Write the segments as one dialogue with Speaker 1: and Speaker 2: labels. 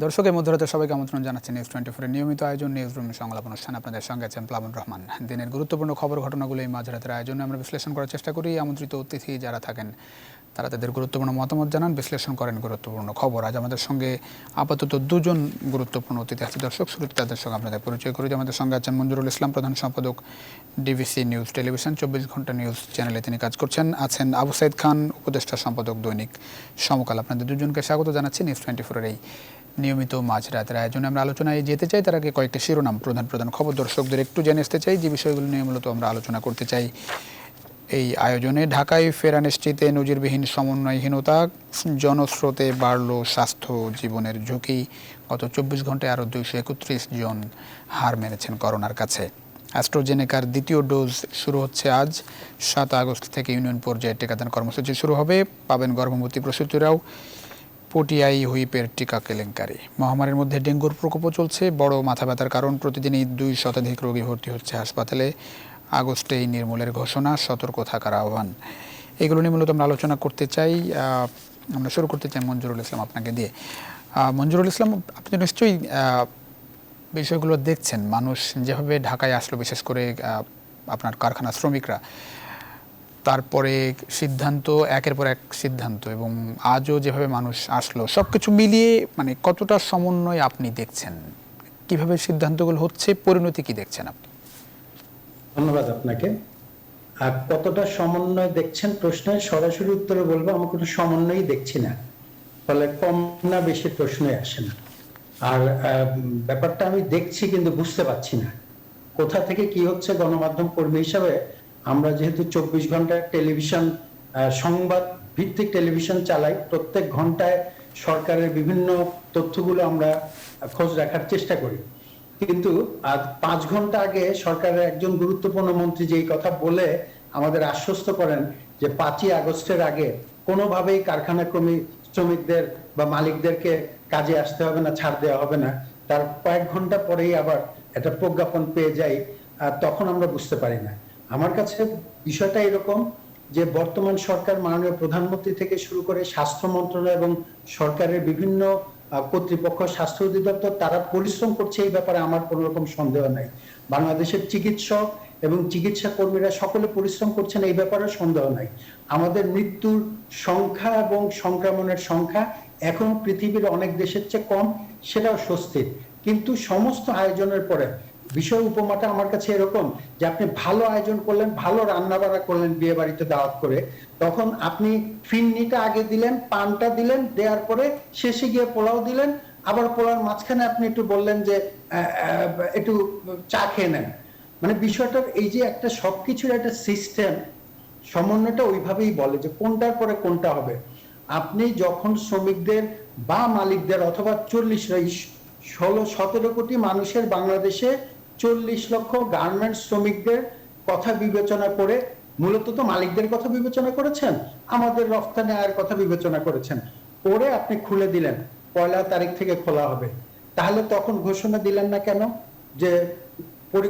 Speaker 1: দর্শক এই মধ্যরাতে সবাইকে আমন্ত্রণ জানাচ্ছি নিউজ 24 এর নিয়মিত আয়োজন নিউজ রুম সংলাপ অনুষ্ঠান। আপনাদের সঙ্গে আছেন প্লাবন রহমান। দিনের গুরুত্বপূর্ণ খবর ঘটনাগুলো এই মাঝরাতের আয়োজনে আমরা বিশ্লেষণ করার চেষ্টা করি। আমন্ত্রিত অতিথি যারা থাকেন তারা তাদের গুরুত্বপূর্ণ মতামত জানান, বিশ্লেষণ করেন গুরুত্বপূর্ণ খবর। আজ আমাদের সঙ্গে আপাতত দুজন গুরুত্বপূর্ণ অতিথি আছে। দর্শক শুরুতে তাদের সঙ্গে আপনাদের পরিচয় করি। আমাদের সঙ্গে আছেন মঞ্জুরুল ইসলাম, প্রধান সম্পাদক ডিবিসি নিউজ টেলিভিশন 24 ঘন্টা নিউজ চ্যানেলে তিনি কাজ করছেন। আছেন আবু সাইদ খান, উপদেষ্টা সম্পাদক দৈনিক সমকাল। আপনাদের দুজনকে স্বাগত জানাচ্ছি নিউজ 24 এর এই নিয়মিত মাঝরাতের আয়োজনে। আমরা আলোচনায় যেতে চাই তার আগে কয়েকটি শিরোনাম প্রধান খবর দর্শকদের একটু জেনে আসতে চাই, যে বিষয়গুলো নিয়ে মূলত আমরা আলোচনা করতে চাই এই আয়োজনে। ঢাকায় ফেরা নিশ্চিতে নজিরবিহীন সমন্বয়হীনতা, জনস্রোতে বাড়ল স্বাস্থ্য জীবনের ঝুঁকি। গত 24 ঘন্টায় আরও 231 জন হার মেনেছেন করোনার কাছে। অ্যাস্ট্রাজেনেকার দ্বিতীয় ডোজ শুরু হচ্ছে আজ। 7 আগস্ট থেকে ইউনিয়ন পর্যায়ে টিকাদান কর্মসূচি শুরু হবে। পাবেন গর্ভবতী প্রসূতিরাও। পটিআই হুইপের টিকা কেলেঙ্কারি। মহামারীর মধ্যে ডেঙ্গুর প্রকোপও চলছে। বড় মাথা ব্যথার কারণ প্রতিদিনই 2 শতাধিক রোগী ভর্তি হচ্ছে হাসপাতালে। আগস্টেই নির্মূলের ঘোষণা, সতর্ক থাকার আহ্বান। এগুলো নিয়ে মূলত আমরা আলোচনা করতে চাই। আমরা শুরু করতে চাই মঞ্জুরুল ইসলাম আপনাকে দিয়ে। মঞ্জুরুল ইসলাম, আপনি নিশ্চয়ই বিষয়গুলো দেখছেন। মানুষ যেভাবে ঢাকায় আসলো, বিশেষ করে আপনার কারখানা শ্রমিকরা, তারপরে সিদ্ধান্ত, একের পর এক সিদ্ধান্ত, এবং আজও যেভাবে মানুষ আসলো, সব কিছু মিলিয়ে মানে কতটা সমন্বয় আপনি দেখছেন? কিভাবে সিদ্ধান্তগুলো হচ্ছে, পরিণতি কি দেখছেন আপনি?
Speaker 2: ধন্যবাদ আপনাকে। আর কতটা সমন্বয় দেখছেন প্রশ্নের সরাসরি উত্তরে বলবো, আমি কোনো সমন্বয়ই দেখছি না। ফলে কম না বেশি প্রশ্নই আসে না। আর ব্যাপারটা আমি দেখছি কিন্তু বুঝতে পারছি না কোথা থেকে কি হচ্ছে। গণমাধ্যম কর্মী হিসাবে আমরা যেহেতু 24 ঘন্টা টেলিভিশন, সংবাদ ভিত্তিক টেলিভিশন চালাই, প্রত্যেক ঘন্টায় সরকারের বিভিন্ন তথ্যগুলো আমরা খোঁজ রাখার চেষ্টা করি। কিন্তু আজ 5 ঘন্টা আগে সরকারের একজন গুরুত্বপূর্ণ মন্ত্রী যেই কথা বলে আমাদের আশ্বস্ত করেন যে 5ই আগস্টের আগে কোনোভাবেই কারখানা শ্রমিকদের বা মালিকদেরকে কাজে আসতে হবে না, ছাড় দেওয়া হবে না, তার কয়েক ঘন্টা পরেই আবার একটা প্রজ্ঞাপন পেয়ে যাই। তখন আমরা বুঝতে পারি না। আমার কাছে বিষয়টা এরকম যে বর্তমান সরকার, মাননীয় প্রধানমন্ত্রী থেকে শুরু করে স্বাস্থ্য মন্ত্রণালয় এবং সরকারের বিভিন্ন কর্তৃপক্ষ, স্বাস্থ্য অধিদপ্তর, তারা পরিশ্রম করছে, এই ব্যাপারে আমার কোনো রকম সন্দেহ নাই। বাংলাদেশের চিকিৎসক এবং চিকিৎসা কর্মীরা সকলে পরিশ্রম করছেন, এই ব্যাপারে সন্দেহ নাই। আমাদের মৃত্যুর সংখ্যা এবং সংক্রমণের সংখ্যা এখন পৃথিবীর অনেক দেশের চেয়ে কম, সেটাও স্বস্তির। কিন্তু সমস্ত আয়োজনের পরে বিষয় উপমাটা আমার কাছে এরকম যে আপনি ভালো আয়োজন করলেন, ভালো রান্না বান্না করলেন বিয়ে বাড়িতে দাওয়াত করে, তখন আপনি ফিরনিটা আগে দিলেন, পানটা দিলেন, দেওয়ার পরে শেষে গিয়ে পোলাও দিলেন, আবার পোলাওর মাঝখানে আপনি একটু বললেন যে একটু চা খেয়ে নেন। মানে বিষয়টার এই যে একটা সবকিছুর একটা সিস্টেম, সমন্বয়টা ওইভাবেই বলে যে কোনটার পরে কোনটা হবে। আপনি যখন শ্রমিকদের বা মালিকদের অথবা 16-17 কোটি মানুষের বাংলাদেশে 40 লক্ষ গার্মেন্টস শ্রমিকদের কথা বিবেচনা করে, মূলত তো মালিকদের কথা বিবেচনা করেছেন, আমাদের রফতানি আয়ের কথা বিবেচনা করেছেন, পরে আপনি খুলে দিলেন 1 তারিখ থেকে খোলা হবে। তাহলে তখন ঘোষণা দিলেন না কেন যে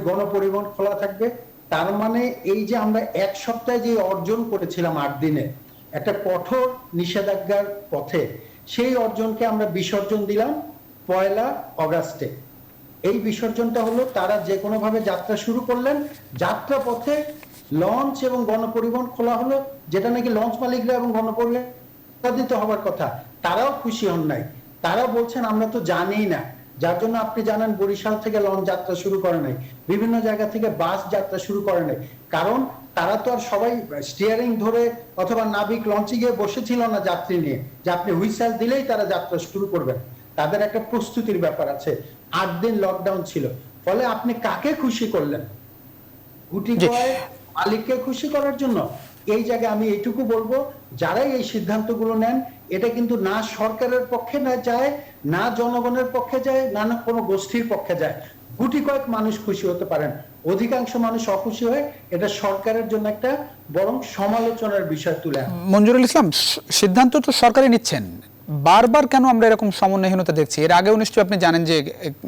Speaker 2: গণপরিবহন খোলা থাকবে? তার মানে এই যে আমরা 1 সপ্তাহে যে অর্জন করেছিলাম 8 দিনে একটা কঠোর নিষেধাজ্ঞার পথে, সেই অর্জনকে আমরা বিসর্জন দিলাম 1 আগস্টে। এই বিসর্জনটা হলো তারা যে কোনো ভাবে যাত্রা শুরু করলেন, যাত্রা পথে লঞ্চ এবং গণপরিবহন খোলা হলো, যেটা নাকি লঞ্চ মালিকরা এবং গণপরিবহন উৎপাদিত হওয়ার কথা, তারাও খুশি হন নাই। তারা বলছেন আমরা তো জানি না, যার জন্য আপনি জানেন বরিশাল থেকে লঞ্চ যাত্রা শুরু করে নাই, বিভিন্ন জায়গা থেকে বাস যাত্রা শুরু করে নাই। কারণ তারা তো আর সবাই স্টিয়ারিং ধরে অথবা নাবিক লঞ্চে গিয়ে বসেছিল না যাত্রী নিয়ে যে আপনি হুইসেল দিলেই তারা যাত্রা শুরু করবেন। তাদের একটা প্রস্তুতির ব্যাপার আছে। 8 দিন লকডাউন ছিল। ফলে আপনি কাকে খুশি করলেন? গুটি কয়েক মালিককে খুশি করার জন্য? এই জায়গায় আমি এইটুকু বলবো, যারাই এই সিদ্ধান্তগুলো নেন, এটা কিন্তু না সরকারের পক্ষে না যায়, না জনগণের পক্ষে যায়, না কোনো গোষ্ঠীর পক্ষে যায়। গুটি কয়েক মানুষ খুশি হতে পারেন, অধিকাংশ মানুষ অখুশি হয়ে এটা সরকারের জন্য একটা বরং সমালোচনার বিষয় তুলে।
Speaker 1: মঞ্জুরুল ইসলাম, সিদ্ধান্ত তো সরকারই নিচ্ছেন, বারবার কেন আমরা এরকম সমন্বয়হীনতা দেখছি? এর আগেও নিশ্চয়ই আপনি জানেন যে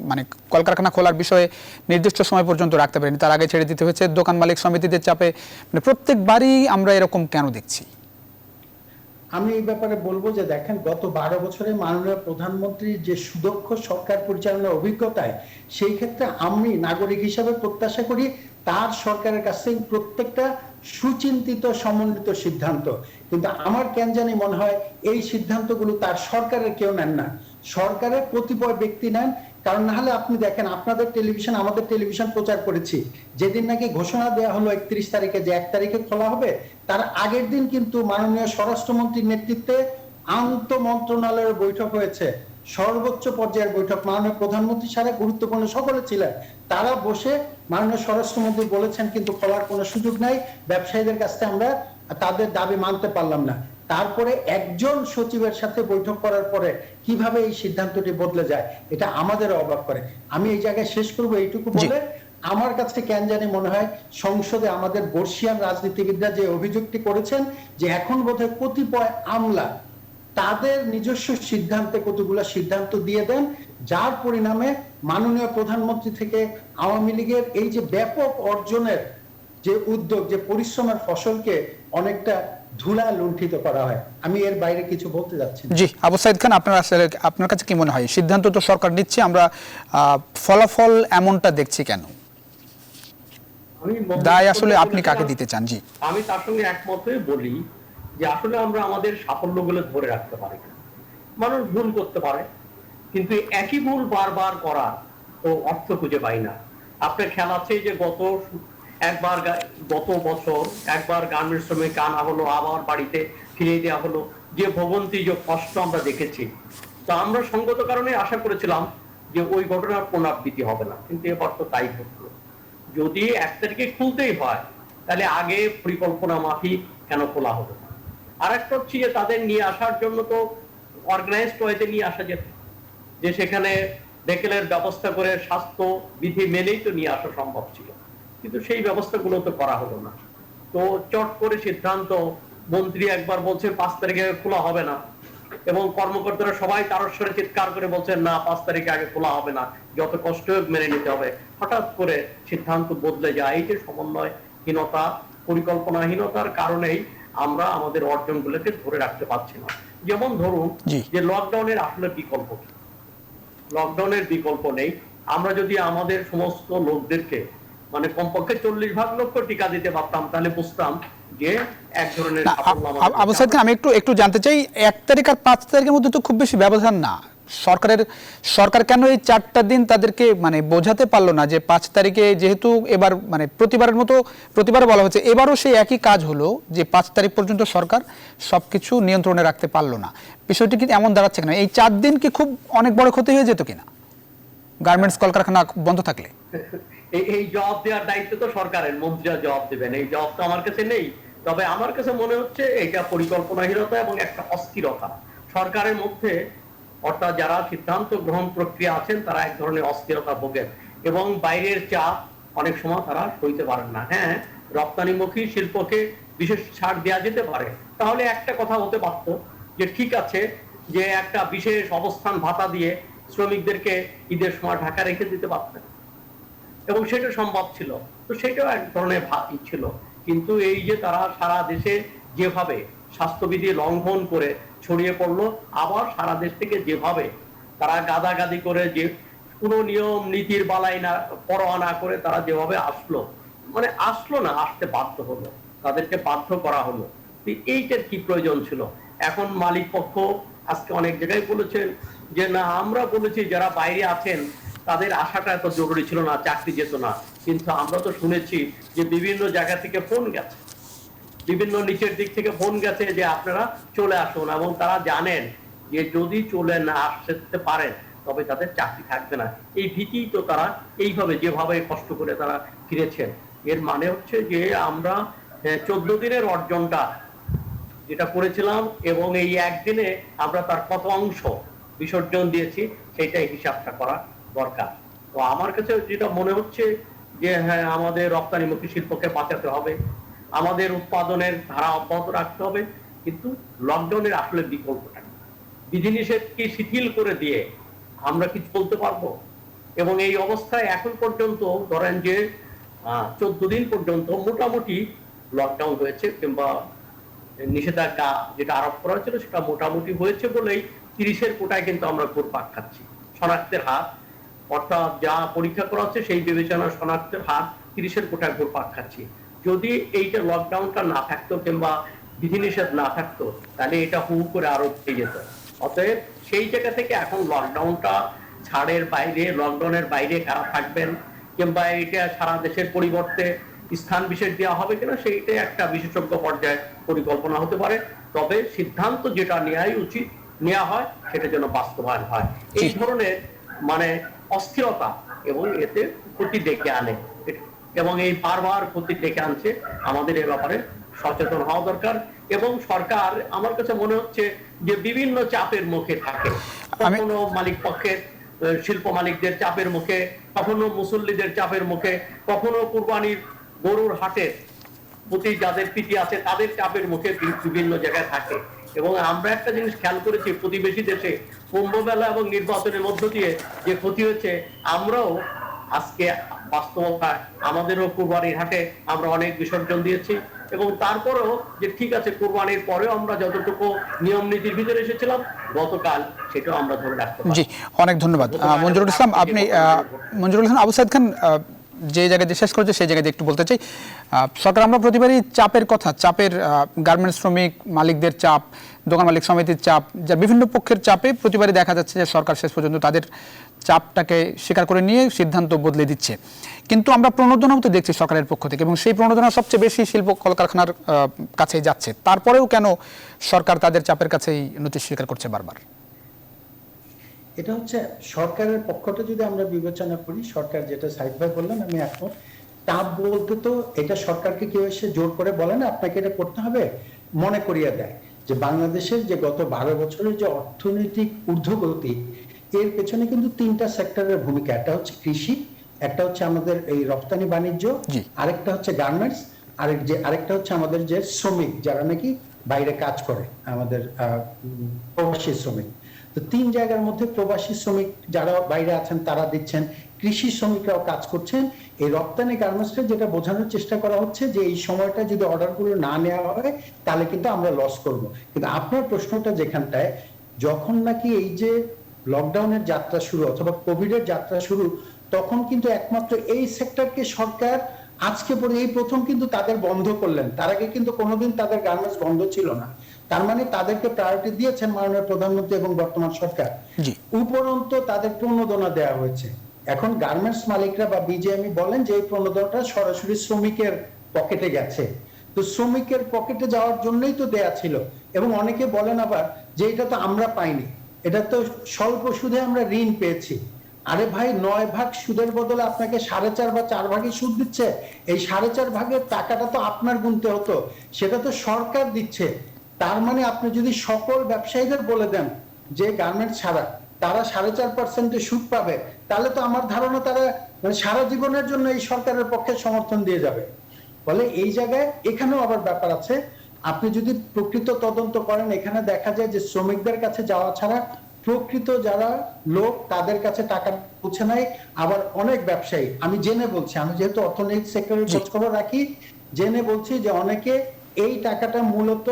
Speaker 1: মানে কলকারখানা খোলার বিষয়ে নির্দিষ্ট সময় পর্যন্ত রাখতে পারেনি, তার আগে ছেড়ে দিতে হয়েছে দোকান মালিক সমিতিদের চাপে। মানে প্রত্যেকবারই আমরা এরকম কেন দেখছি?
Speaker 2: আমি এই ব্যাপারে বলবো যে দেখেন, গত 12 বছরে মাননীয় প্রধানমন্ত্রীর যে সুদক্ষ সরকার পরিচালনার অভিজ্ঞতায়, সেই ক্ষেত্রে আমি নাগরিক হিসাবে প্রত্যাশা করি তার সরকারের কাছ থেকে প্রত্যেকটা সুচিন্তিত সমন্বিত সিদ্ধান্ত। কিন্তু আমার কেন জানি মনে হয় এই সিদ্ধান্তগুলো তার সরকারের কেউ নেন না, সরকারের কতিপয় ব্যক্তি নেন। কারণ না হলে আপনি দেখেন, আপনাদের টেলিভিশন আমাদের টেলিভিশন প্রচার করেছি, যেদিন নাকি ঘোষণা দেওয়া হলো 31 তারিখে যে 1 তারিখে খোলা হবে, তার আগের দিন কিন্তু মাননীয় স্বরাষ্ট্রমন্ত্রীর নেতৃত্বে আন্তঃ মন্ত্রণালয়ের বৈঠক হয়েছে, সর্বোচ্চ পর্যায়ের বৈঠক। মাননীয় প্রধানমন্ত্রী সারা গুরুত্বপূর্ণ সকলে ছিলেন, তারা বসে মাননীয় স্বরাষ্ট্রমন্ত্রী বলেছেন কিন্তু খোলার কোনো সুযোগ নাই, ব্যবসায়ীদের কাছ থেকে আমরা তাদের দাবি মানতে পারলাম না। তারপরে একজন সচিবের সাথে বৈঠক করার পরে কিভাবে এই সিদ্ধান্তটি বদলে যায়, এটা আমাদের অবাক করে। আমি এই জায়গায় শেষ করবো এইটুকু বলে, আমার কাছে কেন জানি মনে হয় সংসদে আমাদের বর্ষিয়ান রাজনীতিবিদরা যে অভিযোগটি করেছেন যে এখন বোধহয় কতিপয় আমলা তাদের নিজস্ব সিদ্ধান্তে কতগুলো সিদ্ধান্ত দিয়ে দেন, যার পরিণামে মাননীয় প্রধানমন্ত্রী থেকে আওয়ামী লীগের এই যে ব্যাপক অর্জনের যে উদ্যোগ, যে পরিশ্রমের ফসলকে অনেকটা ধুলা লুণ্ঠিত করা হয়। আমি এর বাইরে কিছু বলতে যাচ্ছি না।
Speaker 1: জি, আবু সাইদ খান, আপনার কাছে কি মনে হয়, সিদ্ধান্ত তো সরকার নিচ্ছে, আমরা ফলাফল এমনটা দেখছি কেন? দায় আসলে আপনি কাকে দিতে চান? জি,
Speaker 3: আমি তার সঙ্গে একমত হয়ে বলি যে আসলে আমরা আমাদের সাফল্যগুলো ধরে রাখতে পারি না। মানুষ ভুল করতে পারে, কিন্তু একই ভুল বারবার করার তো অর্থ খুঁজে পাই না। আপনার খেয়াল আছে যে গত বছর একবার গার্মেন্টস শ্রমিক আনা হলো, আবার বাড়িতে ফিরিয়ে দেওয়া হলো, যে ভোগান্তি, যে কষ্ট আমরা দেখেছি। তো আমরা সঙ্গত কারণে আশা করেছিলাম যে ওই ঘটনার পুনরাবৃত্তি হবে না, কিন্তু এবার তো তাই ঘটলো। যদি 1 তারিখে খুলতেই হয় তাহলে আগে পরিকল্পনা মাফিক কেন খোলা হলো না? আর একটা হচ্ছে যে তাদের নিয়ে আসার জন্য তো অর্গানাইজড ওয়েতে নিয়ে আসা যেত, যে সেখানে ডেকেলের ব্যবস্থা করে স্বাস্থ্য বিধি মেনেই তো নিয়ে আসা সম্ভব ছিল, কিন্তু সেই ব্যবস্থাগুলো তো করা হলো না। তো চট করে সিদ্ধান্ত, মন্ত্রী একবার বলছেন 5 তারিখে খোলা হবে না, এবং কর্মকর্তারা সবাই তারস্বরে চিৎকার করে বলছেন না 5 তারিখে আগে খোলা হবে না, যত কষ্ট হোক মেনে নিতে হবে। হঠাৎ করে সিদ্ধান্ত বদলে যায়। এই যে সমন্বয়হীনতা, পরিকল্পনাহীনতার কারণেই আমরা আমাদের অর্জনগুলোকে ধরে রাখতে পারছি না। যেমন ধরুন যে লকডাউনের আসলে বিকল্প কি? লকডাউনের বিকল্প নেই। আমরা যদি আমাদের সমস্ত লোকদেরকে মানে কমপক্ষে 40 ভাগ লোককে টিকা দিতে পারতাম, তাহলে বুঝতাম যে এক ধরনের
Speaker 1: আবু সাইদ খান, আমি একটু জানতে চাই, 1 তারিখ আর 5 তারিখের মধ্যে তো খুব বেশি ব্যবধান না। সরকার কেন এই 4টা দিন তাদেরকে মানে বোঝাতে পারলো না যে 5 তারিখে, যেহেতু এবার মানে প্রতিবারের মতো প্রতিবার বলা হচ্ছে, এবারও সেই একই কাজ হলো যে 5 তারিখ পর্যন্ত সরকার সবকিছু নিয়ন্ত্রণে রাখতে পারলো না। বিষয়টি কি এমন দাঁড়াচ্ছে কিনা, এই 4 দিন কি খুব অনেক বড় ক্ষতি হয়ে যেত কিনা গার্মেন্টস কলকারখানা বন্ধ থাকলে?
Speaker 3: এই জবাব দেওয়ার দায়িত্ব তো সরকারের, মন্ত্রীরা জবাব দেবেন, এই জবাব তো আমার কাছে নেই। তবে আমার কাছে মনে হচ্ছে এটা পরিকল্পনাহীনতা এবং একটা অস্থিরতা সরকারের মধ্যে, অর্থাৎ যারা সিদ্ধান্ত গ্রহণ প্রক্রিয়া আছেন তারা এক ধরনের অস্থিরতা ভোগেন, এবং বাইরের চাপ অনেক সময় তারা সইতে পারেন না। হ্যাঁ, রপ্তানিমুখী শিল্পকে বিশেষ ছাড় দেওয়া যেতে পারে, তাহলে একটা কথা হতে পারতো যে ঠিক আছে, যে একটা বিশেষ অবস্থান ভাতা দিয়ে শ্রমিকদেরকে ঈদের সময় ঢাকা রেখে দিতে পারতেন, এবং সেটা সম্ভব ছিল। তো সেটাও এক ধরনের ছিল। কিন্তু এই যে তারা সারা দেশে যেভাবে স্বাস্থ্যবিধি লঙ্ঘন করে ছড়িয়ে পড়লো, আবার সারা দেশ থেকে যেভাবে তারা গাদাগাদি করে, যে কোনো নিয়ম নীতির বালাই না পরোয়া না করে তারা যেভাবে আসলো না, আসতে বাধ্য হলো, তাদেরকে বাধ্য করা হলো। এইটার কি প্রয়োজন ছিল? এখন মালিক পক্ষ আজকে অনেক জায়গায় বলেছেন যে না, আমরা বলেছি যারা বাইরে আছেন তাদের আশাটা এত জরুরি ছিল না, চাকরি যেত না। কিন্তু আমরা তো শুনেছি যে বিভিন্ন জায়গা থেকে ফোন গেছে, বিভিন্ন নিচের দিক থেকে ফোন গেছে যে আপনারা চলে আসুন, এবং তারা জানেন যে যদি চলে না আসতে পারেন তবে তাদের চাকরি থাকবে না। এই ভীতি তো তারা এইভাবে যেভাবে কষ্ট করে তারা ফিরেছেন। এর মানে হচ্ছে যে আমরা 14 দিনের অর্জনটা যেটা করেছিলাম, এবং এই একদিনে আমরা তার কত অংশ বিসর্জন দিয়েছি, সেইটাই হিসাবটা করা দরকার। তো আমার কাছে যেটা মনে হচ্ছে যে হ্যাঁ, আমাদের রপ্তানিমুখী শিল্পকে বাঁচাতে হবে, আমাদের উৎপাদনের ধারা অব্যাহত রাখতে হবে, কিন্তু লকডাউনের আসলে বিকল্পটা বিধিনিষেধকে শিথিল করে দিয়ে আমরা কি চলতে পারবো? এবং এই অবস্থায় এখন পর্যন্ত ধরেন যে 14 দিন পর্যন্ত মোটামুটি লকডাউন হয়েছে, কিংবা নিষেধাজ্ঞা যেটা আরোপ করা হয়েছিল সেটা মোটামুটি হয়েছে বলেই 30-এর কোটায় কিন্তু আমরা ঘুরপাক খাচ্ছি। শনাক্তের হার অর্থাৎ যা পরীক্ষা করা হচ্ছে সেই বিবেচনা শনাক্তের হার 30-এর কোটায় ঘুরপাক খাচ্ছি। যদি এইটা লকডাউনটা না থাকতো কিংবা বিধিনিষেধ না থাকতো তাহলে এটা হু করে আরো বেড়ে যেত। অতএব সেই জায়গা থেকে এখন লকডাউনটা ছাড়ের বাইরে, লকডাউনের বাইরে কারা থাকবেন কিংবা এটা সারা দেশের পরিবর্তে স্থান বিশেষ দেওয়া হবে কিনা সেইটা একটা বিশেষজ্ঞ পর্যায়ে পরিকল্পনা হতে পারে। তবে সিদ্ধান্ত যেটা নেওয়াই উচিত নেওয়া হয় সেটা যেন বাস্তবায়ন হয়। এই ধরনের মানে অস্থিরতা এবং এতে ক্ষতি ডেকে আনে এবং এই বারবার ক্ষতি ডেকে আনছে, আমাদের এ ব্যাপারে সচেতন হওয়া দরকার। এবং সরকার আমার কাছে মনে হচ্ছে যে বিভিন্ন চাপের মুখে থাকে, কখনো মালিক পক্ষের শিল্প মালিকদের চাপের মুখে, কখনো মুসল্লিদের চাপের মুখে, কখনো কুরবানির গরুর হাটের প্রতি যাদের পিটি আছে তাদের চাপের মুখে বিভিন্ন জায়গায় থাকে। এবং আমরা একটা জিনিস খেয়াল করেছি, প্রতিবেশী দেশে কুম্ভ মেলা এবং নির্বাচনের মধ্য দিয়ে যে ক্ষতি হয়েছে, আমরাও আজকে বাস্তবতায় আমাদেরও কুরবানির হাটে আমরা অনেক বিসর্জন দিয়েছি এবং তারপরেও যে ঠিক আছে কুরবানির পরেও আমরা যতটুকু নিয়ম নীতির ভিতরে এসেছিলাম গতকাল সেটাও আমরা ধরে রাখতে পারি।
Speaker 1: জি, অনেক ধন্যবাদ মঞ্জুরুল ইসলাম। আপনি মঞ্জুরুল ইসলাম আবু সাইদ খান যে জায়গায় শেষ করেছে সেই জায়গায় একটু বলতে চাই। সরকার আমরা প্রতিবারই চাপের কথা, চাপের গার্মেন্টস শ্রমিক মালিকদের চাপ, দোকান মালিক সমিতির চাপ, যা বিভিন্ন পক্ষের চাপে প্রতিবারই দেখা যাচ্ছে যে সরকার শেষ পর্যন্ত তাদের চাপটাকে স্বীকার করে নিয়ে সিদ্ধান্ত বদলে দিচ্ছে। কিন্তু আমরা প্রণোদনাও তো দেখছি সরকারের পক্ষ থেকে এবং সেই প্রণোদনা সবচেয়ে বেশি শিল্প কলকারখানার কাছেই যাচ্ছে। তারপরেও কেন সরকার তাদের চাপের কাছেই নতি স্বীকার করছে বারবার?
Speaker 2: এটা হচ্ছে সরকারের পক্ষটা যদি আমরা বিবেচনা করি, সরকার যেটা সাইদ ভাই বললেন আমি এখন চাপ বলতে তো এটা সরকারকে কেউ এসে জোর করে বলে না আপনাকে এটা করতে হবে, মনে করিয়ে দেয় যে বাংলাদেশের যে গত 12 বছরের যে অর্থনৈতিক ঊর্ধ্বগতি এর পেছনে কিন্তু 3টা সেক্টরের ভূমিকা। একটা হচ্ছে কৃষি, একটা হচ্ছে আমাদের এই রপ্তানি বাণিজ্য, আরেকটা হচ্ছে গার্মেন্টস, আরেকটা হচ্ছে আমাদের যে শ্রমিক যারা নাকি বাইরে কাজ করে, আমাদের প্রবাসী শ্রমিক। তো 3 জায়গার মধ্যে প্রবাসী শ্রমিক যারা বাইরে আছেন তারা দিচ্ছেন, কৃষি শ্রমিকরাও কাজ করছেন। এই রপ্তানি গার্মেন্টসে যেটা বোঝানোর চেষ্টা করা হচ্ছে যে এই সময়টা যদি অর্ডারগুলো না নেওয়া হয় তাহলে কিন্তু আমরা লস করব। কিন্তু আপনার প্রশ্নটা যেখানটায়, যখন নাকি এই যে লকডাউনের যাত্রা শুরু অথবা কোভিডের যাত্রা শুরু, তখন কিন্তু একমাত্র এই সেক্টরকে সরকার আজকে পরে এই প্রথম কিন্তু তাদের বন্ধ করলেন। তার আগে কিন্তু কোনোদিন তাদের গার্মেন্টস বন্ধ ছিল না। তার মানে তাদেরকে প্রায়োরিটি দিয়েছেন মাননীয় প্রধানমন্ত্রী এবং বর্তমান সরকার। উপরন্তু তাদের প্রণোদনা দেওয়া হয়েছে। এখন গার্মেন্টস মালিকরা বা বিজিএমই বলেন যে এই প্রণোদনাটা সরাসরি শ্রমিকের পকেটে গেছে। তো শ্রমিকের পকেটে যাওয়ার জন্যই তো দেয়া ছিল। এবং অনেকে বলেন আবার যে এটা তো আমরা পাইনি, এটা তো স্বল্প সুদে আমরা ঋণ পেয়েছি। আরে ভাই, 9 ভাগ সুদের বদলে আপনাকে 4.5 বা 4 ভাগই সুদ দিচ্ছে। এই 4.5 ভাগের টাকাটা তো আপনার গুনতে হতো, সেটা তো সরকার দিচ্ছে। তার মানে আপনি যদি সকল ব্যবসায়ীদের বলে দেন যে গার্মেন্টস ছাড়া তারা 4.5% সুদ পাবে, তাহলে তো আমার ধারণা তারা সারা জীবনের জন্য এই সরকারের পক্ষে সমর্থন দিয়ে যাবে। ফলে এই জায়গায় এখানেও আবার ব্যাপার আছে। আপনি যদি প্রকৃত তদন্ত করেন, এখানে দেখা যায় যে শ্রমিকদের কাছে যাওয়া ছাড়া প্রকৃত যারা লোক তাদের কাছে টাকা পৌঁছে নাই। আবার অনেক ব্যবসায়ী, আমি জেনে বলছি, আমি যেহেতু অর্থনৈতিক সেক্টরের খোঁজ খবর রাখি, জেনে বলছি যে অনেকে এই টাকাটা মূলত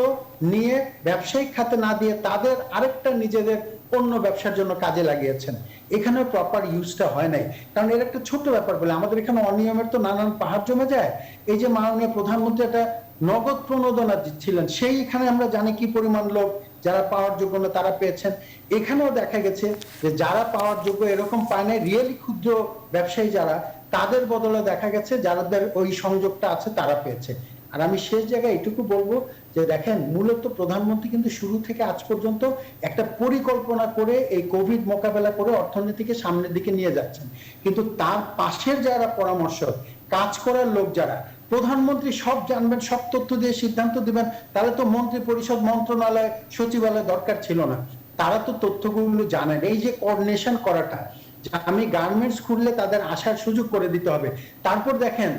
Speaker 2: নিয়ে ব্যবসায়িক খাতে না দিয়ে তাদের আরেকটা নিজেদের অন্য ব্যবসার জন্য কাজে লাগিয়েছেন। এখানে প্রপার ইউজটা হয় নাই। কারণ এর একটা ছোট ব্যাপার বলে আমাদের এখানে অনিয়মের তো নানান পাহাড় জমে যায়। এই যে মাননীয় প্রধানমন্ত্রী একটা নগদ প্রণোদনা দিচ্ছিলেন, সেইখানে আমরা জানি কি পরিমাণ লোক যারা পাওয়ার যোগ্য না তারা পেয়েছেন। এখানেও দেখা গেছে যে যারা পাওয়ার যোগ্য এরকম পায় নাই, রিয়েলি ক্ষুদ্র ব্যবসায়ী যারা, তাদের বদলে দেখা গেছে যাদের ওই সংযোগটা আছে তারা পেয়েছে। আর আমি শেষ জায়গায় এটুকু বলবো যে দেখেন, মূলত প্রধানমন্ত্রী কিন্তু শুরু থেকে আজ পর্যন্ত একটা পরিকল্পনা করে এই কোভিড মোকাবেলা করে অর্থনীতিকে সামনের দিকে নিয়ে যাচ্ছেন। কিন্তু তার পাশের যারা পরামর্শ কাজ করার লোক যারা, প্রধানমন্ত্রী সব জানবেন, সব তথ্য দিয়ে সিদ্ধান্ত দিবেন, তাহলে তো মন্ত্রী পরিষদ, মন্ত্রণালয়, সচিবালয় দরকার ছিল না। তারা তো তথ্যগুলো জানেন। এই যে কোঅর্ডিনেশন করাটা, আমি গার্মেন্টস খুললে তাদের আসার সুযোগ করে দিতে হবে। তারপর দেখেন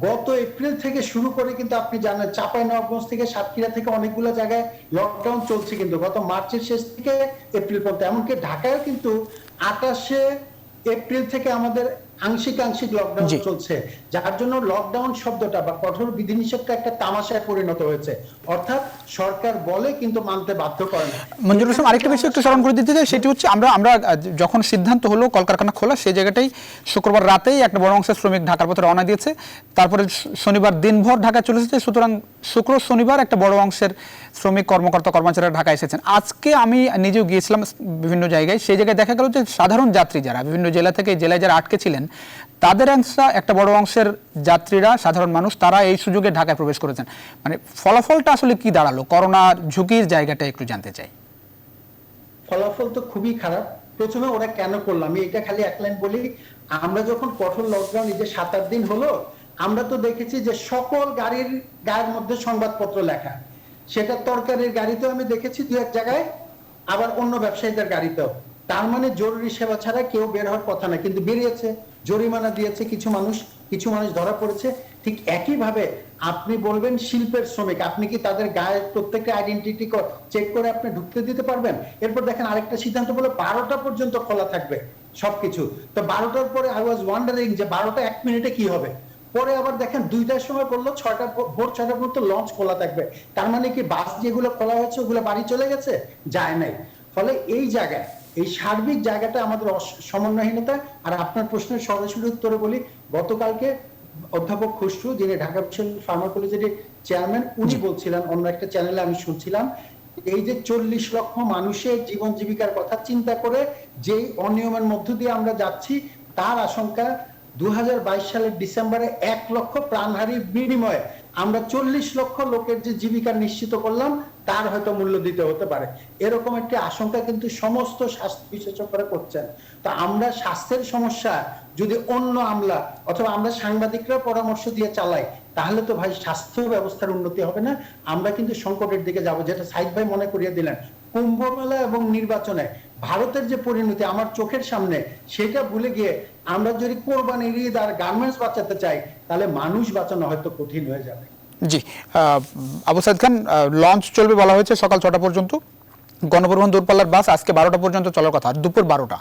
Speaker 2: গত এপ্রিল থেকে শুরু করে কিন্তু আপনি জানেন চাঁপাইনবাবগঞ্জ থেকে সাতক্ষীরা থেকে অনেকগুলো জায়গায় লকডাউন চলছে, কিন্তু গত মার্চের শেষ থেকে এপ্রিল পর্যন্ত। এমনকি ঢাকায় কিন্তু 28শে এপ্রিল থেকে আমাদের আংশিক আংশিক লকডাউন চলছে, যার জন্য লকডাউন শব্দটা বা কঠোর বিধিনিষেধটা একটা তামাশায় পরিণত হয়েছে, অর্থাৎ সরকার বলে কিন্তু মানতে বাধ্য করে না।
Speaker 1: মঞ্জুরুল ইসলাম, আরেকটা বিষয় একটু স্মরণ করে দিতে চাই, সেটি হচ্ছে আমরা যখন সিদ্ধান্ত হলো কলকারখানা খোলা, সেই জায়গাটাই শুক্রবার রাতেই একটা বড় অংশের শ্রমিক ঢাকার পথে রওনা দিয়েছে, তারপরে শনিবার দিনভর ঢাকায় চলে এসেছে, সুতরাং শুক্র শনিবার একটা বড় অংশের শ্রমিক কর্মকর্তা কর্মচারীরা ঢাকায় এসেছেন। আজকে আমি নিজেও গিয়েছিলাম বিভিন্ন জায়গায়, সেই জায়গায় দেখা গেল যে সাধারণ যাত্রী যারা বিভিন্ন জেলা থেকে জেলায় যারা আটকে ছিলেন, তাদের একটা বড় অংশের যাত্রীরা, সাধারণ মানুষ, তারা এই সুযোগে ঢাকায় প্রবেশ করেছেন। মানে ফলাফলটা আসলে কি দাঁড়ালো, করোনার ঝুঁকির জায়গাটা একটু জানতে চাই।
Speaker 2: ফলাফল তো খুবই খারাপ। প্রথমে ওরা কেন করলো, আমি এটা খালি এক লাইন বলি। আমরা যখন কঠোর লকডাউন এই যে 7-8 দিন হলো, আমরা তো দেখেছি যে সকল গাড়ির গায়ের মধ্যে সংবাদপত্র লেখা, সেটা তরকারির গাড়িতেও আমি দেখেছি 2-1 জায়গায়, আবার অন্য ব্যবসায়ীদের গাড়িতেও। তার মানে জরুরি সেবা ছাড়া কেউ বের হওয়ার কথা না, কিন্তু বেরিয়েছে, জরিমানা দিয়েছে কিছু মানুষ ধরা পড়েছে। ঠিক একইভাবে আপনি বলবেন শিল্পের শ্রমিক, আপনি কি তাদের গায়ে প্রত্যেকটা আইডেন্টিটি চেক করে আপনি ঢুকতে দিতে পারবেন? এরপর দেখেন আরেকটা সিদ্ধান্ত বলে 12টা পর্যন্ত খোলা থাকবে সবকিছু। তো 12টার পরে আই ওয়াজ ওয়ান্ডারিং যে 12টা 1 মিনিটে কি হবে। পরে আবার দেখেন 2টার সময় বললো ভোর 6টা পর্যন্ত লঞ্চ খোলা থাকবে। তার মানে কি বাস যেগুলো খোলা হয়েছে ওগুলো বাড়ি চলে গেছে? যায় নাই। ফলে এই জায়গায়, এই সার্বিক জায়গাটা আমাদের সমন্বয়হীনতা। আর আপনার প্রশ্নের সরাসরি উত্তরে বলি, গতকালকে অধ্যাপক খুসরু, যিনি ঢাকা বিশ্ববিদ্যালয় ফার্মাকোলজির চেয়ারম্যান, উনি বলছিলেন অন্য একটা চ্যানেলে, আমি শুনছিলাম, এই যে 40 লক্ষ মানুষের জীবন জীবিকার কথা চিন্তা করে যেই অনিয়মের মধ্য দিয়ে আমরা যাচ্ছি, তার আশঙ্কা 2022 সালের ডিসেম্বরে 1 লক্ষ প্রাণহানির বিনিময়ে আমরা 40 লক্ষ লোকের যে জীবিকা নিশ্চিত করলাম, তার হয়তো মূল্য দিতে হতে পারে। এরকম একটি আশঙ্কা কিন্তু সমস্ত স্বাস্থ্য বিশেষজ্ঞরা করছেন। তা আমরা স্বাস্থ্যের সমস্যা যদি অন্য আমলা অথবা আমরা সাংবাদিকরা পরামর্শ দিয়ে চালাই, তাহলে তো ভাই স্বাস্থ্য ব্যবস্থার উন্নতি হবে না, আমরা কিন্তু সংকটের দিকে যাব। যেটা সাইদ ভাই মনে করিয়ে দিলেন, কুম্ভ মেলা এবং নির্বাচনে ভারতের যে পরিণতি আমার চোখের সামনে, সেটা ভুলে গিয়ে আমরা যদি কোরবানির ঈদ আর গার্মেন্টস বাঁচাতে চাই, তাহলে মানুষ বাঁচানো হয়তো কঠিন হয়ে যাবে।
Speaker 1: জি, আবু সাইদ খান, লঞ্চ চলবে বলা হয়েছে সকাল 6টা পর্যন্ত, গণপরিবহন দূরপাল্লার বাস আজকে 12টা পর্যন্ত চলার কথা, দুপুর 12টা,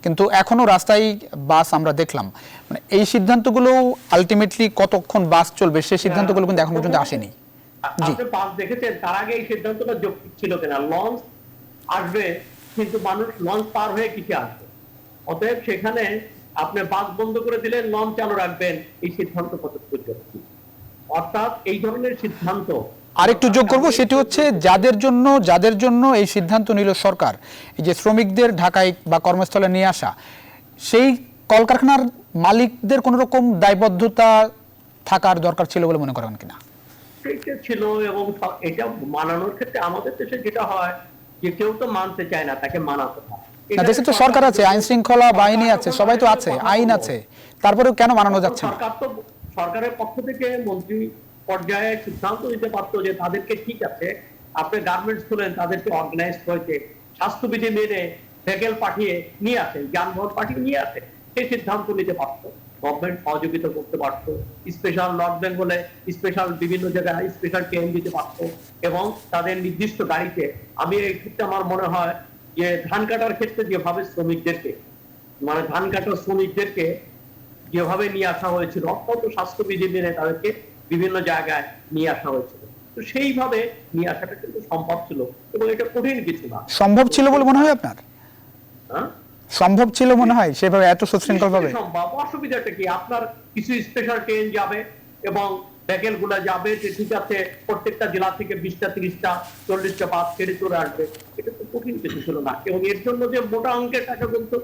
Speaker 1: কিন্তু এখনো রাস্তায় বাস আমরা দেখলাম। মানে এই সিদ্ধান্তগুলো আলটিমেটলি কতক্ষণ বাস চলবে, সেই সিদ্ধান্তগুলো কিন্তু এখন পর্যন্ত আসেনি। জি,
Speaker 3: আপনি বাস দেখেছেন, তার আগে এই সিদ্ধান্তটা যৌক্তিক ছিল কিনা? লঞ্চ আসবে, কিন্তু মানুষ লঞ্চ পার হয়ে কিসে আসবে? অতএব সেখানে আপনি বাস বন্ধ করে দিলেন, লঞ্চ চালু রাখবেন, এই সিদ্ধান্ত কতটুকু যৌক্তিক? অর্থাৎ এই ধরনের সিদ্ধান্ত
Speaker 1: আরেকটু যোগ করব, সেটি হচ্ছে যাদের জন্য এই সিদ্ধান্ত নিল সরকার, এই যে শ্রমিকদের ঢাকায় বা কর্মস্থলে নিয়ে আসা, সেই কলকারখানার মালিকদের কোন রকম দায়বদ্ধতা থাকার দরকার ছিল বলে মনে করেন কিনা?
Speaker 3: সেইটা ছিল, এবং এটা মানানোর ক্ষেত্রে আমাদের দেশে যেটা হয় যে কেউ তো মানতে চায় না, তাকে মানাতে হয়।
Speaker 1: না, দেশে তো সরকার আছে, আইন শৃঙ্খলা বাহিনী আছে, সবাই তো আছে, আইন আছে, তারপরেও কেন মানানো যাচ্ছে না?
Speaker 3: সরকার তো, সরকারের পক্ষ থেকে মন্ত্রী পর্যায়ে সিদ্ধান্ত নিতে পারতো যে তাদেরকে, ঠিক আছে আপনি গার্মেন্টস খুলেন, তাদেরকে অর্গানাইজ হয়েছে স্বাস্থ্যবিধি মেনে ভেহিকল পাঠিয়ে নিয়ে আসে, যানবাহন পাঠিয়ে নিয়ে আসে, সেই সিদ্ধান্ত নিতে পারতো। গভর্নমেন্ট সহযোগিতা করতে পারতো, স্পেশাল নর্থ বেঙ্গলে স্পেশাল বিভিন্ন জায়গায় স্পেশাল ট্রেন দিতে পারতো, এবং তাদের নির্দিষ্ট গাড়িতে। আমি এই ক্ষেত্রে আমার মনে হয় যে ধান কাটার ক্ষেত্রে যেভাবে শ্রমিকদেরকে, মানে ধান কাটার শ্রমিকদেরকে যেভাবে নিয়ে আসা হয়েছিল, অত্যন্ত স্বাস্থ্যবিধি মেনে তাদেরকে বিভিন্ন জায়গায় নিয়ে আসা হয়েছিল, তো সেইভাবে নিয়ে আসাটা কিন্তু সম্ভব ছিল, এবং এটা কঠিন কিছু না।
Speaker 1: সম্ভব ছিল বলে মনে হয় আপনার?
Speaker 3: হ্যাঁ,
Speaker 1: সম্ভব ছিল মনে হয় সেভাবে, এত সুশৃঙ্খল ভাবে?
Speaker 3: সম্ভব। অসুবিধাটা কি? আপনার কিছু স্পেশাল ট্রেন যাবে এবং ভেহিকল গুলা যাবে, যে ঠিক আছে প্রত্যেকটা জেলা থেকে 20টা 30টা 40টা বাস ছেড়ে চলে আসবে, এটা তো কঠিন কিছু ছিল না। এবং এর জন্য যে মোটা অঙ্কের টাকা কিন্তু